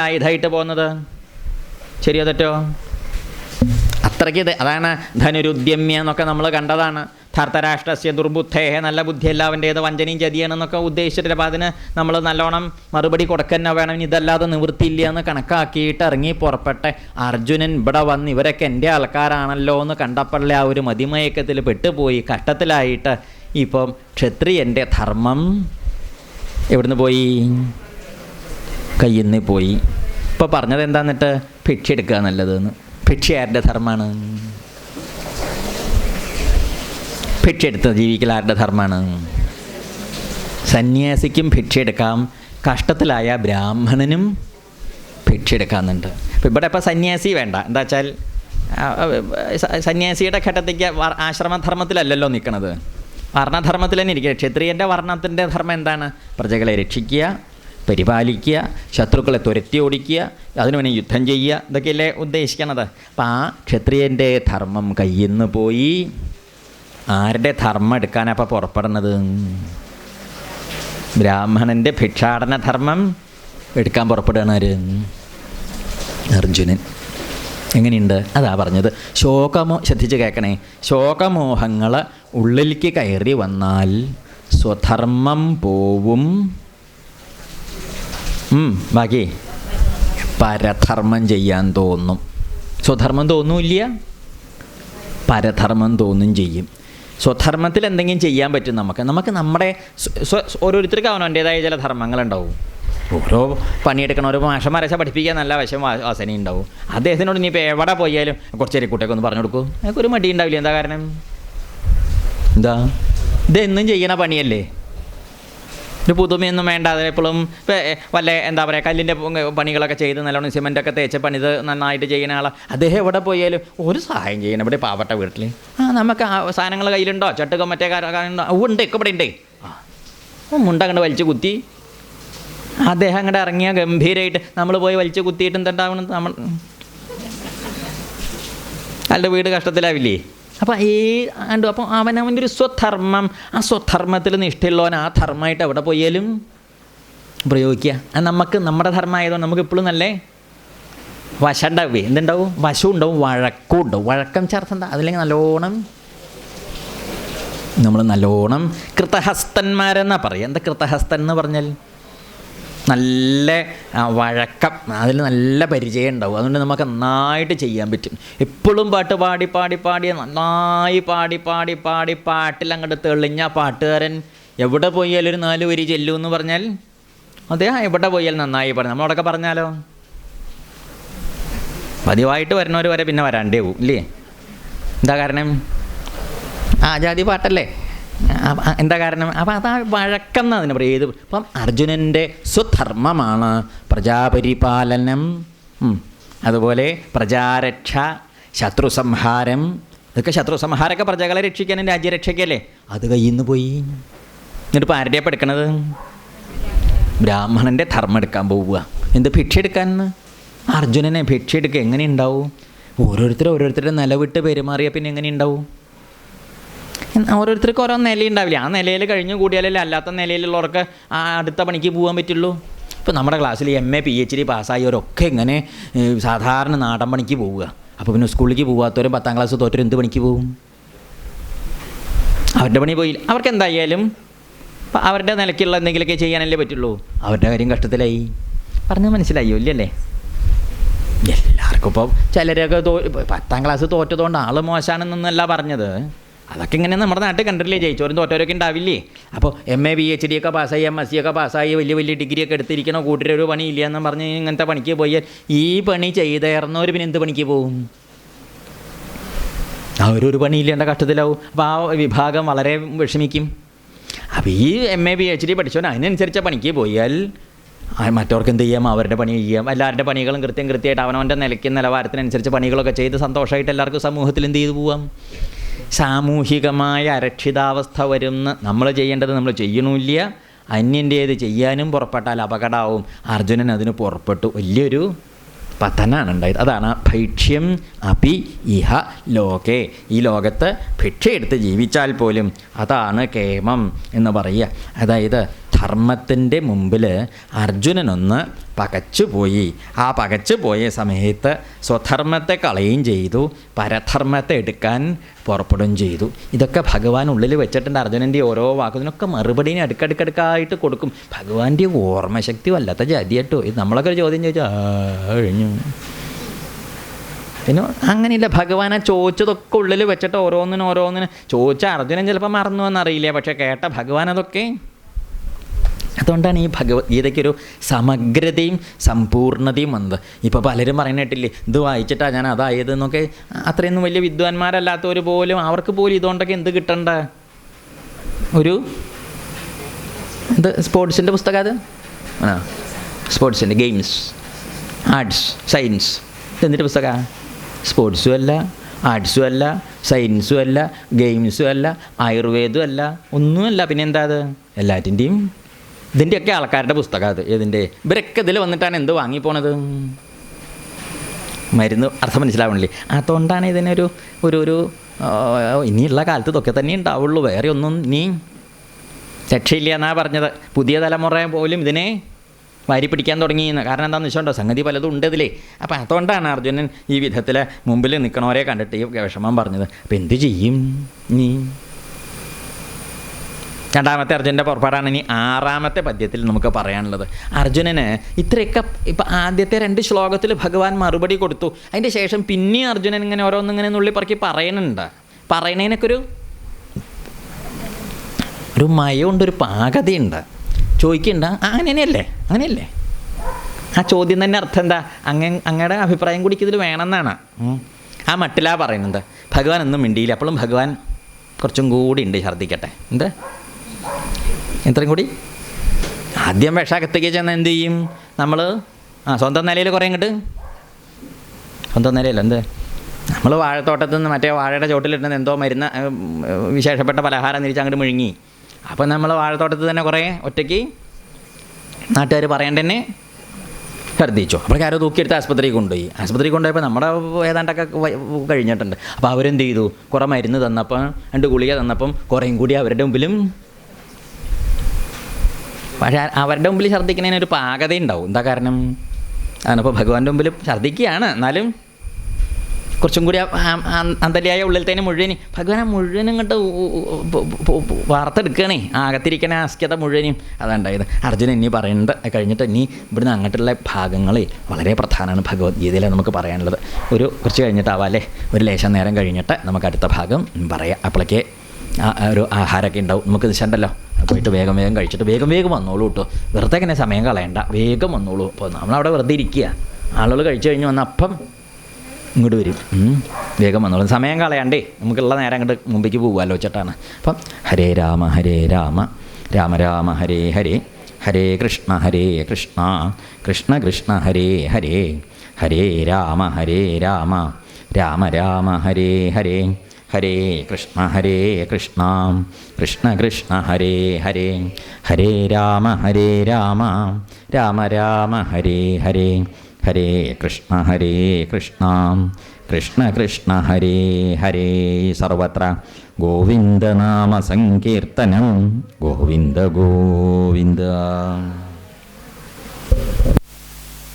ആയുധമായിട്ട് പോകുന്നത്? ശരിയോ തെറ്റോ? അത്രയ്ക്ക് അതാണ് ധനുരുദ്യമ്യ എന്നൊക്കെ നമ്മൾ കണ്ടതാണ്. ധർത്തരാഷ്ട്രസ്യ ദുർബുദ്ധേഹ, നല്ല ബുദ്ധി എല്ലാവൻ്റേത് വഞ്ചനയും ചതിയാണെന്നൊക്കെ ഉദ്ദേശിച്ചിട്ട് അപ്പം അതിന് നമ്മൾ നല്ലോണം മറുപടി കൊടുക്കന്നെ വേണം. ഇതല്ലാതെ നിവൃത്തിയില്ല എന്ന് കണക്കാക്കിയിട്ട് ഇറങ്ങി പുറപ്പെട്ടെ അർജുനൻ ഇവിടെ വന്ന് ഇവരൊക്കെ എൻ്റെ ആൾക്കാരാണല്ലോ എന്ന് കണ്ടപ്പോഴേ ആ ഒരു മതിമയക്കത്തിൽ പെട്ടുപോയി, കഷ്ടത്തിലായിട്ട് ഇപ്പം ക്ഷത്രിയൻ്റെ ധർമ്മം എവിടുന്ന് പോയി? കയ്യിൽ നിന്ന് പോയി. ഇപ്പോൾ പറഞ്ഞത് എന്താന്നിട്ട്? ഭിക്ഷ എടുക്കുക നല്ലതെന്ന്. ഭിക്ഷ ആരുടെ ധർമ്മമാണ്? ഭിക്ഷ എടുത്ത് ജീവിക്കൽ ആരുടെ ധർമ്മമാണ്? സന്യാസിക്കും ഭിക്ഷ എടുക്കാം, കഷ്ടത്തിലായ ബ്രാഹ്മണനും ഭിക്ഷ എടുക്കാമെന്നുണ്ട്. അപ്പം ഇവിടെ ഇപ്പോൾ സന്യാസി വേണ്ട. എന്താ വെച്ചാൽ സന്യാസിയുടെ ഘട്ടത്തേക്ക് ആശ്രമധർമ്മത്തിലല്ലല്ലോ നിൽക്കണത്, വർണ്ണധർമ്മത്തിൽ തന്നെ ഇരിക്കുക. ക്ഷത്രിയൻ്റെ വർണ്ണത്തിൻ്റെ ധർമ്മം എന്താണ്? പ്രജകളെ രക്ഷിക്കുക, പരിപാലിക്കുക, ശത്രുക്കളെ തുരത്തി ഓടിക്കുക, അതിനു വേണ്ടി യുദ്ധം ചെയ്യുക, ഇതൊക്കെയല്ലേ ഉദ്ദേശിക്കണത്. അപ്പം ആ ക്ഷത്രിയൻ്റെ ധർമ്മം കയ്യിൽ നിന്ന് പോയി. ആരുടെ ധർമ്മം എടുക്കാനാണ് അപ്പം പുറപ്പെടുന്നത്? ബ്രാഹ്മണൻ്റെ ഭിക്ഷാടന ധർമ്മം എടുക്കാൻ പുറപ്പെടുകയാണ് ആര്? അർജുനൻ. എങ്ങനെയുണ്ട്? അതാ പറഞ്ഞത്. ശ്രദ്ധിച്ച് കേൾക്കണേ. ശോകമോഹങ്ങൾ ഉള്ളിലേക്ക് കയറി വന്നാൽ സ്വധർമ്മം പോവും. ബാക്കി പരധർമ്മം ചെയ്യാൻ തോന്നും. സ്വധർമ്മം തോന്നൂല്ല, പരധർമ്മം തോന്നും ചെയ്യും. സ്വധർമ്മത്തിൽ എന്തെങ്കിലും ചെയ്യാൻ പറ്റും നമുക്ക് നമ്മുടെ ഓരോരുത്തർക്കും അവനവൻ്റേതായ ചില ധർമ്മങ്ങളുണ്ടാവും. ഓരോ പണിയെടുക്കണം. ഓരോ മാഷന്മാരെ പഠിപ്പിക്കാൻ നല്ല വശം വാസന ഉണ്ടാവും. അദ്ദേഹത്തിനോട് ഇനിയിപ്പോൾ എവിടെ പോയാലും കുറച്ചേരി കുട്ടിയൊക്കെ ഒന്ന് പറഞ്ഞു കൊടുക്കൂ, ഞങ്ങൾക്ക് ഒരു മടി ഉണ്ടാവില്ല. എന്താ കാരണം? എന്താ ഇതെന്നും ചെയ്യണ പണിയല്ലേ, ഒരു പുതുമയൊന്നും വേണ്ട. അതെപ്പോഴും വല്ല എന്താ പറയുക കല്ലിൻ്റെ പണികളൊക്കെ ചെയ്ത് നല്ലോണം സിമെൻറ്റൊക്കെ തേച്ച് പണിത് നന്നായിട്ട് ചെയ്യുന്ന ആളാണ് അദ്ദേഹം. എവിടെ പോയാലും ഒരു സഹായം ചെയ്യണം. ഇവിടെ പാവപ്പെട്ട വീട്ടിൽ നമുക്ക് സാധനങ്ങൾ കയ്യിലുണ്ടോ? ചട്ടുകം മറ്റേ ഉണ്ട്, ഒക്കെ ഇവിടെ ഉണ്ട്. മുണ്ട അങ്ങോട്ട് വലിച്ചു കുത്തി അദ്ദേഹം അങ്ങോട്ട് ഇറങ്ങിയ ഗംഭീരമായിട്ട് നമ്മൾ പോയി വലിച്ചു കുത്തിയിട്ട് എന്തുണ്ടാവണം? അയാളുടെ വീട് കഷ്ടത്തിലാവില്ലേ? അപ്പം അപ്പം അവനവൻ്റെ ഒരു സ്വധർമ്മം, ആ സ്വധർമ്മത്തിൽ നിഷ്ഠയുള്ളവൻ ആ ധർമ്മമായിട്ട് എവിടെ പോയാലും പ്രയോഗിക്കുക. അത് നമുക്ക് നമ്മുടെ ധർമ്മം ആയതുകൊണ്ട് നമുക്ക് എപ്പോഴും നല്ല വശം ഉണ്ടാവുകയെ. എന്തുണ്ടാവും? വശവും ഉണ്ടാവും, വഴക്കും ഉണ്ടാവും. വഴക്കം ചേർത്ത് എന്താ? അതില്ലെങ്കിൽ നമ്മൾ നല്ലോണം കൃതഹസ്തന്മാരെന്നാണ് പറയുക. എന്താ കൃതഹസ്തൻ എന്ന് പറഞ്ഞാൽ? നല്ല വഴക്കം, അതിൽ നല്ല പരിചയം ഉണ്ടാവും. അതുകൊണ്ട് നമുക്ക് നന്നായിട്ട് ചെയ്യാൻ പറ്റും. എപ്പോഴും പാട്ട് പാടി പാടി പാടി നന്നായി പാടി പാടി പാടി പാട്ടിൽ അങ്ങോട്ട് തെളിഞ്ഞ പാട്ടുകാരൻ എവിടെ പോയാലും ഒരു 4 വരി ചെല്ലൂ എന്ന് പറഞ്ഞാൽ അദ്ദേഹം എവിടെ പോയാലും നന്നായി പാടും. നമ്മളവിടെയൊക്കെ പറഞ്ഞാലോ പതിവായിട്ട് വരുന്നവർ വരെ പിന്നെ വരാണ്ടേ പോവും ഇല്ലേ? എന്താ കാരണം? ജാതി പാട്ടല്ലേ. എന്താ കാരണം? അപ്പം അതാ വഴക്കം എന്നാണ് അതിന് പറയുക. അപ്പം അർജുനൻ്റെ സ്വധർമ്മമാണ് പ്രജാപരിപാലനം, അതുപോലെ പ്രജാരക്ഷ, ശത്രുസംഹാരം. ഇതൊക്കെ ശത്രുസംഹാരമൊക്കെ പ്രജകളെ രക്ഷിക്കാനും രാജ്യരക്ഷയ്ക്കല്ലേ. അത് കയ്യിൽ നിന്ന് പോയി. എന്നിട്ടിപ്പോൾ ആരുടെയാണ് ഇപ്പോൾ എടുക്കണത്? ബ്രാഹ്മണൻ്റെ ധർമ്മം എടുക്കാൻ പോവുക. എന്ത് ഭിക്ഷ എടുക്കാൻ? അർജുനനെ ഭിക്ഷ എടുക്കുക. എങ്ങനെ ഉണ്ടാവും? ഓരോരുത്തരുടെ നിലവിട്ട് പെരുമാറിയാൽ പിന്നെ എങ്ങനെ ഉണ്ടാവും? ഓരോരുത്തർക്കും ഓരോ നിലയുണ്ടാവില്ല. ആ നിലയിൽ കഴിഞ്ഞു കൂടിയാലല്ലേ അല്ലാത്ത നിലയിലുള്ളവർക്ക് അടുത്ത പണിക്ക് പോകാൻ പറ്റുള്ളൂ. ഇപ്പോൾ നമ്മുടെ ക്ലാസ്സിൽ MA PhD പാസ്സായവരൊക്കെ ഇങ്ങനെ സാധാരണ നാടൻ പണിക്ക് പോവുക. അപ്പോൾ പിന്നെ സ്കൂളിലേക്ക് പോകാത്തവരും 10ാം ക്ലാസ് തോറ്റവരും എന്ത് പണിക്ക് പോകും? അവരുടെ പണി പോയില്ല. അവർക്ക് എന്തായാലും അവരുടെ നിലയ്ക്കുള്ള എന്തെങ്കിലുമൊക്കെ ചെയ്യാനല്ലേ പറ്റുള്ളൂ. അവരുടെ കാര്യം കഷ്ടത്തിലായി. പറഞ്ഞാൽ മനസ്സിലായോ ഇല്ലല്ലേ? എല്ലാവർക്കും ഇപ്പോൾ ചിലരൊക്കെ 10ാം ക്ലാസ് തോറ്റതുകൊണ്ട് ആൾ മോശമാണെന്നല്ല പറഞ്ഞത്. അതൊക്കെ ഇങ്ങനെ നമ്മുടെ നാട്ടിൽ കണ്ടില്ലേ? ജയിച്ചവരും തോറ്റവരൊക്കെ ഉണ്ടാവില്ലേ? അപ്പോൾ MA PhD ഒക്കെ പാസ്സായി, MSc ഒക്കെ പാസ്സായി, വലിയ വലിയ ഡിഗ്രിയൊക്കെ എടുത്തിരിക്കണോ കൂട്ടരൊരു പണി ഇല്ല എന്ന് പറഞ്ഞ് ഇങ്ങനത്തെ പണിക്ക് പോയാൽ ഈ പണി ചെയ്തേർന്നവർ പിന്നെ എന്ത് പണിക്ക് പോവും? അവരൊരു പണിയില്ലേണ്ട കഷ്ടത്തിലാവും. അപ്പോൾ ആ വിഭാഗം വളരെ വിഷമിക്കും. അപ്പോൾ ഈ MA PhD പഠിച്ചവൻ അതിനനുസരിച്ച പണിക്ക് പോയാൽ മറ്റവർക്ക് എന്ത് ചെയ്യാം? അവരുടെ പണി ചെയ്യാം. എല്ലാവരുടെ പണികളും കൃത്യമായിട്ട് അവനവൻ്റെ നിലയ്ക്ക് നിലവാരത്തിനനുസരിച്ച് പണികളൊക്കെ ചെയ്ത് സന്തോഷമായിട്ട് എല്ലാവർക്കും സമൂഹത്തിൽ എന്ത് ചെയ്തു പോവാം? സാമൂഹികമായ അരക്ഷിതാവസ്ഥ വരുന്ന നമ്മൾ ചെയ്യേണ്ടത് നമ്മൾ ചെയ്യണമില്ല. അന്യൻ്റേത് ചെയ്യാനും പുറപ്പെട്ടാൽ അപകടമാവും. അർജുനൻ അതിന് പുറപ്പെട്ടു. വലിയൊരു പതനാണ് ഉണ്ടായത്. അതാണ് ഭൈക്ഷ്യം അപി ഇഹ ലോകേ. ഈ ലോകത്ത് ഭിക്ഷയെടുത്ത് ജീവിച്ചാൽ പോലും അതാണ് കേമം എന്ന് പറയുക. അതായത് ധർമ്മത്തിൻ്റെ മുമ്പിൽ അർജുനനൊന്ന് പകച്ചുപോയി. ആ പകച്ചു പോയ സമയത്ത് സ്വധർമ്മത്തെ കളയുകയും ചെയ്തു, പരധർമ്മത്തെ എടുക്കാൻ പുറപ്പെടുകയും ചെയ്തു. ഇതൊക്കെ ഭഗവാൻ ഉള്ളിൽ വെച്ചിട്ടുണ്ട്. അർജുനൻ്റെ ഓരോ വാക്കിനൊക്കെ മറുപടിനെ അടുക്കടുക്കടുക്കായിട്ട് കൊടുക്കും. ഭഗവാന്റെ ഓർമ്മശക്തി വല്ലാത്ത ജാതിയായിട്ടോ. ഇത് നമ്മളൊക്കെ ഒരു ചോദ്യം ചോദിച്ചാൽ കഴിഞ്ഞു. പിന്നെ അങ്ങനെയില്ല, ഭഗവാനെ ചോദിച്ചതൊക്കെ ഉള്ളിൽ വെച്ചിട്ട് ഓരോന്നിനും ചോദിച്ച അർജുനൻ ചിലപ്പോൾ മറന്നു എന്നറിയില്ല, പക്ഷേ കേട്ട ഭഗവാൻ അതൊക്കെ. അതുകൊണ്ടാണ് ഈ ഭഗവത്ഗീതയ്ക്കൊരു സമഗ്രതയും സമ്പൂർണ്ണതയും വന്നത്. ഇപ്പോൾ പലരും പറയുന്നിട്ടില്ലേ, ഇത് വായിച്ചിട്ടാണ് ഞാൻ അതായതെന്നൊക്കെ. അത്രയൊന്നും വലിയ വിദ്വാൻമാരല്ലാത്തവർ പോലും, അവർക്ക് പോലും ഇതുകൊണ്ടൊക്കെ എന്ത് കിട്ടണ്ട? ഒരു സ്പോർട്സിൻ്റെ പുസ്തകം, അത് സ്പോർട്സിൻ്റെ ഗെയിംസ്, ആർട്സ്, സയൻസ്, ഇതെന്നിട്ട് പുസ്തകമാണ്. സ്പോർട്സും അല്ല, ആർട്സും അല്ല, സയൻസും അല്ല, ഗെയിംസും അല്ല, ആയുർവേദവും അല്ല, ഒന്നുമല്ല. പിന്നെ എന്താ അത്? എല്ലാറ്റിൻ്റെയും ഇതിൻ്റെയൊക്കെ ആൾക്കാരുടെ പുസ്തകം അത്. ഇതിൻ്റെ ഇവരൊക്കെ ഇതിൽ വന്നിട്ടാണ് എന്ത് വാങ്ങിപ്പോണത്? മരുന്ന് അർത്ഥം മനസ്സിലാവണില്ലേ? അതുകൊണ്ടാണ് ഇതിനൊരു ഒരു ഇനിയുള്ള കാലത്ത് ഇതൊക്കെ തന്നെ ഉണ്ടാവുള്ളൂ, വേറെ ഒന്നും ഇനി രക്ഷയില്ല എന്നാണ് പറഞ്ഞത്. പുതിയ തലമുറ പോലും ഇതിനെ വാരി പിടിക്കാൻ തുടങ്ങിയെന്ന്. കാരണം എന്താണെന്ന് വെച്ചോണ്ടോ, സംഗതി പലതും ഉണ്ട് ഇതിലേ. അപ്പം അതുകൊണ്ടാണ് അർജുനൻ ഈ വിധത്തിൽ മുമ്പിൽ നിൽക്കണവരെ കണ്ടിട്ട് ഈ വിഷമം പറഞ്ഞത്. അപ്പം എന്ത് ചെയ്യും നീ? രണ്ടാമത്തെ അർജുനൻ്റെ പുറപ്പാടാണ് ഇനി 6ാമത്തെ പദ്യത്തിൽ നമുക്ക് പറയാനുള്ളത്. അർജുനന് ഇത്രയൊക്കെ ഇപ്പം ആദ്യത്തെ 2 ശ്ലോകത്തിൽ ഭഗവാൻ മറുപടി കൊടുത്തു. അതിൻ്റെ ശേഷം പിന്നെ അർജുനൻ ഇങ്ങനെ ഓരോന്നിങ്ങനെ നുള്ളി പറക്കി പറയുന്നുണ്ട്. പറയണതിനൊക്കെ ഒരു മയമുണ്ട്, ഒരു പാകതയുണ്ട്. ചോദിക്കണ്ട, അങ്ങനെയല്ലേ ആ ചോദ്യം തന്നെ അർത്ഥം എന്താ? അങ്ങയുടെ അഭിപ്രായം കൂടി ഇതിൽ വേണമെന്നാണ്. ആ മട്ടിലാ പറയുന്നത്. ഭഗവാൻ ഒന്നും മിണ്ടിയില്ല. അപ്പോഴും ഭഗവാൻ കുറച്ചും കൂടി ഉണ്ട്, ഛർദ്ദിക്കട്ടെ. എത്രയും കൂടി ആദ്യം വിഷാകത്തേക്ക് ചെന്ന് എന്ത് ചെയ്യും നമ്മൾ? സ്വന്തം നിലയിൽ കുറേ ഇങ്ങോട്ട്, സ്വന്തം നിലയില്ല എന്ത്, നമ്മൾ വാഴത്തോട്ടത്തിൽ നിന്ന് മറ്റേ വാഴയുടെ ചോട്ടിലിട്ടുന്ന എന്തോ മരുന്ന് വിശേഷപ്പെട്ട പലഹാരം തിരിച്ച് അങ്ങോട്ട് മുഴുങ്ങി. അപ്പം നമ്മൾ വാഴത്തോട്ടത്തിൽ തന്നെ കുറേ ഒറ്റയ്ക്ക് നാട്ടുകാർ പറയേണ്ട തന്നെ ഛർദ്ദിച്ചു. അപ്പോഴേക്കും ആരോ തൂക്കിയെടുത്ത് ആശുപത്രിയിൽ കൊണ്ടുപോയി. ആശുപത്രിയിൽ കൊണ്ടുപോയപ്പോൾ നമ്മുടെ ഏതാണ്ടൊക്കെ കഴിഞ്ഞിട്ടുണ്ട്. അപ്പോൾ അവരെന്ത് ചെയ്തു? കുറേ മരുന്ന് തന്നപ്പം, 2 ഗുളിക തന്നപ്പം കുറേയും കൂടി അവരുടെ മുമ്പിലും. പക്ഷേ അവരുടെ മുമ്പിൽ ഛർദ്ദിക്കുന്നതിനൊരു പാകതയുണ്ടാവും. എന്താ കാരണം? അതിനപ്പോൾ ഭഗവാന്റെ മുമ്പിൽ ഛർദ്ദിക്കുകയാണ്, എന്നാലും കുറച്ചും കൂടി അന്തര്യായ ഉള്ളിലത്തേന് മുഴുവനും ഭഗവാൻ മുഴുവനും ഇങ്ങോട്ട് വാർത്തെടുക്കണേ, അകത്തിരിക്കണ ആസ്ക്യത മുഴുവനും. അതുണ്ടായത്. അർജുനൻ ഇനി പറയുന്നത് കഴിഞ്ഞിട്ട് ഇനി ഇവിടുന്ന് അങ്ങോട്ടുള്ള ഭാഗങ്ങളെ വളരെ പ്രധാനമാണ് ഭഗവത്ഗീതയിൽ നമുക്ക് പറയാനുള്ളത്. കുറച്ച് കഴിഞ്ഞിട്ടാവാം അല്ലേ, ഒരു ലേശം നേരം കഴിഞ്ഞിട്ട് നമുക്ക് അടുത്ത ഭാഗം പറയാം. അപ്പോഴേക്ക് ഒരു ആഹാരമൊക്കെ ഉണ്ടാവും. നമുക്ക് ദിശണ്ടല്ലോ, പോയിട്ട് വേഗം കഴിച്ചിട്ട് വേഗം വന്നോളൂ കേട്ടോ. വെറുതെ ഇങ്ങനെ സമയം കളയണ്ട, വേഗം വന്നോളൂ. അപ്പോൾ നമ്മളവിടെ വെറുതെ ഇരിക്കുക, ആളുകൾ കഴിച്ചു കഴിഞ്ഞ് വന്ന അപ്പം ഇങ്ങോട്ട് വരും. വേഗം വന്നോളൂ, സമയം കളയാണ്ടേ, നമുക്കുള്ള നേരം അങ്ങോട്ട് മുമ്പേക്ക് പോകുമല്ലോ വെച്ചിട്ടാണ്. അപ്പം ഹരേ രാമ രാമ രാമ ഹരേ ഹരേ, ഹരേ കൃഷ്ണ കൃഷ്ണ കൃഷ്ണ ഹരേ ഹരേ, ഹരേ രാമ രാമ രാമ ഹരേ ഹരേ, ഹരേ കൃഷ്ണ കൃഷ്ണ കൃഷ്ണ ഹരേ ഹരേ, ഹരേ രാമ രാമ രാമ ഹരേ ഹരേ, ഹരേ കൃഷ്ണ കൃഷ്ണ കൃഷ്ണ ഹരേ ഹരേ. സർവത്ര ഗോവിന്ദനാമ സങ്കീർത്തനം. ഗോവിന്ദ ഗോവിന്ദ.